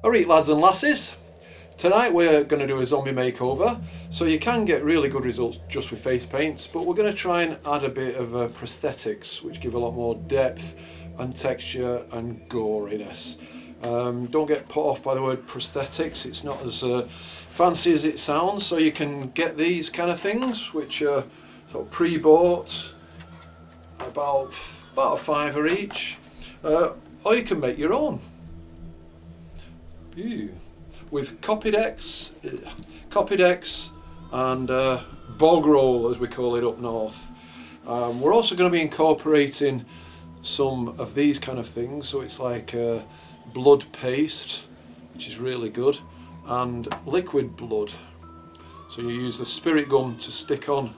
Alright lads and lasses, tonight we're going to do a zombie makeover. So you can get really good results just with face paints, but we're going to try and add a bit of prosthetics which give a lot more depth and texture and goriness. Don't get put off by the word prosthetics, it's not as fancy as it sounds. So you can get these kind of things which are sort of pre-bought, about a fiver each, or you can make your own. With Copidex and bog roll, as we call it up north. We're also going to be incorporating some of these kind of things, so it's like blood paste, which is really good, and liquid blood. So you use the spirit gum to stick on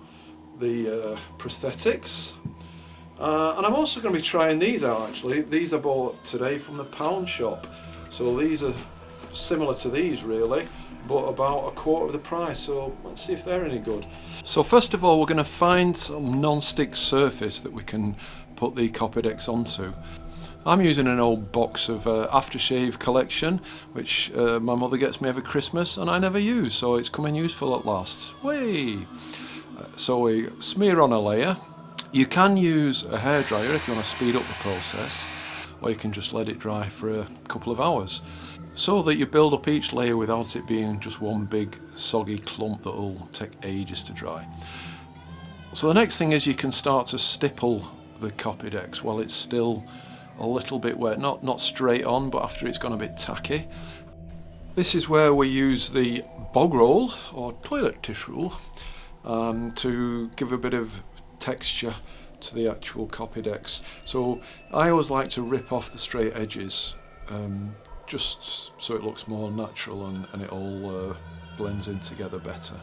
the prosthetics. And I'm also going to be trying these out actually. These I bought today from the pound shop. So these are similar to these really, but about a quarter of the price, so let's see if they're any good. So first of all we're going to find some non-stick surface that we can put the Copidex onto. I'm using an old box of aftershave collection which my mother gets me every Christmas and I never use, so it's coming useful at last. Whey! So we smear on a layer. You can use a hairdryer if you want to speed up the process, or you can just let it dry for a couple of hours, so that you build up each layer without it being just one big soggy clump that will take ages to dry. So the next thing is you can start to stipple the Copidex while it's still a little bit wet, not straight on, but after it's gone a bit tacky. This is where we use the bog roll or toilet tissue to give a bit of texture to the actual Copidex. So I always like to rip off the straight edges, just so it looks more natural and it all blends in together better.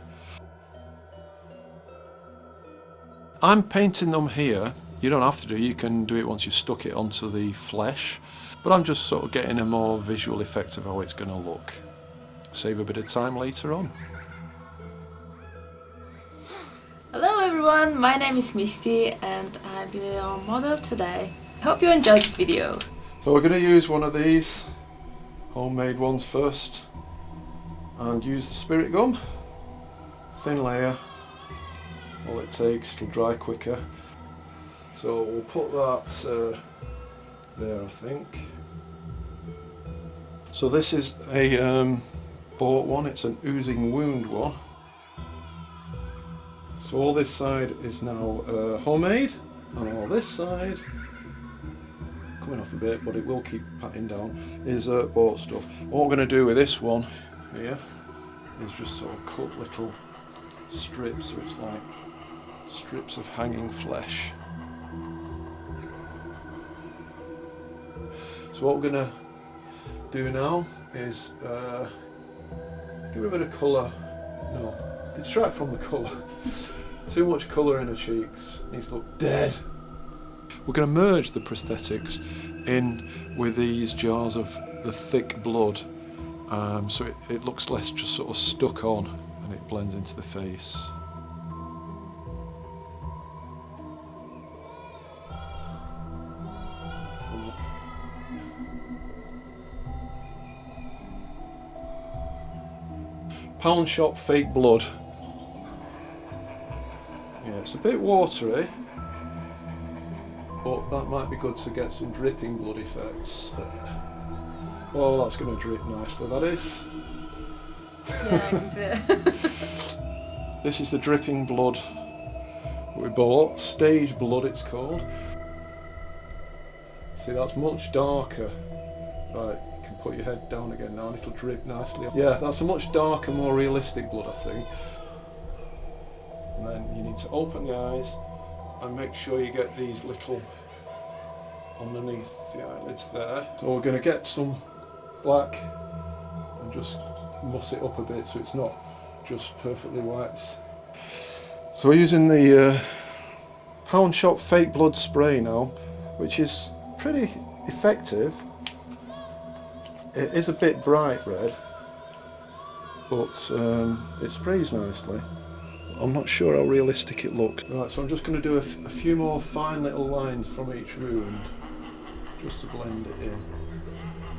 I'm painting them here. You don't have to do, you can do it once you've stuck it onto the flesh, but I'm just sort of getting a more visual effect of how it's going to look. Save a bit of time later on. Hello everyone, my name is Misty and I'll be your model today. Hope you enjoyed this video. So we're going to use one of these homemade ones first and use the spirit gum. Thin layer, all it takes, it'll dry quicker. So we'll put that there, I think. So this is a bought one, it's an oozing wound one. So all this side is now homemade, and all this side, coming off a bit but it will keep patting down, is bought stuff. What we're going to do with this one here is just sort of cut little strips, so it's like strips of hanging flesh. So what we're going to do now is give it a bit of colour. No, distract from the colour. Too much colour in her cheeks, needs to look dead. We're going to merge the prosthetics in with these jars of the thick blood, so it looks less just sort of stuck on and it blends into the face. Pound shop fake blood. Yeah, it's a bit watery, but that might be good to get some dripping blood effects. Oh, that's going to drip nicely, that is. Yeah, I can feel it. This is the dripping blood that we bought, stage blood it's called. See, that's much darker. Right, you can put your head down again now and it'll drip nicely. Yeah, that's a much darker, more realistic blood, I think. And then you need to open the eyes and make sure you get these little underneath the eyelids there. So we're going to get some black and just muss it up a bit so it's not just perfectly white. So we're using the pound shop fake blood spray now, which is pretty effective. It is a bit bright red, but it sprays nicely. I'm not sure how realistic it looks. Right, so I'm just going to do a few more fine little lines from each wound, just to blend it in.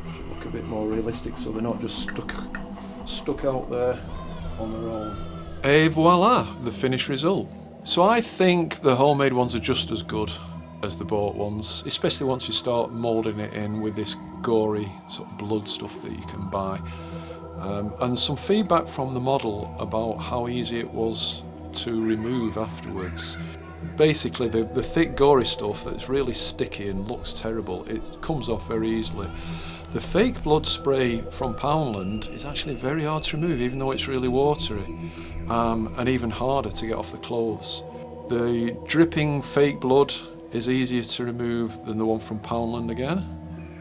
make it look a bit more realistic so they're not just stuck out there on their own. Et voila, the finished result. So I think the homemade ones are just as good as the bought ones, especially once you start moulding it in with this gory sort of blood stuff that you can buy. And some feedback from the model about how easy it was to remove afterwards. Basically the thick gory stuff that's really sticky and looks terrible, it comes off very easily. The fake blood spray from Poundland is actually very hard to remove, even though it's really watery, and even harder to get off the clothes. The dripping fake blood is easier to remove than the one from Poundland again.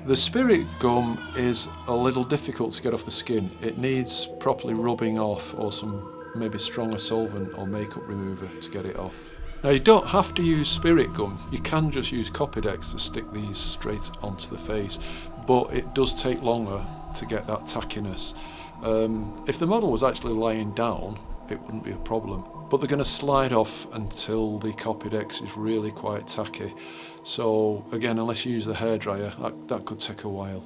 The spirit gum is a little difficult to get off the skin. It needs properly rubbing off, or some maybe stronger solvent or makeup remover to get it off. Now you don't have to use spirit gum, you can just use Copydex to stick these straight onto the face, but it does take longer to get that tackiness. If the model was actually laying down, it wouldn't be a problem, but they're going to slide off until the Copydex is really quite tacky. So again, unless you use the hairdryer, that could take a while.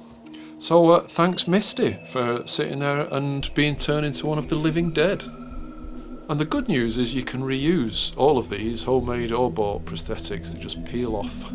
So thanks Misty for sitting there and being turned into one of the living dead. And the good news is you can reuse all of these, homemade or bought prosthetics. They just peel off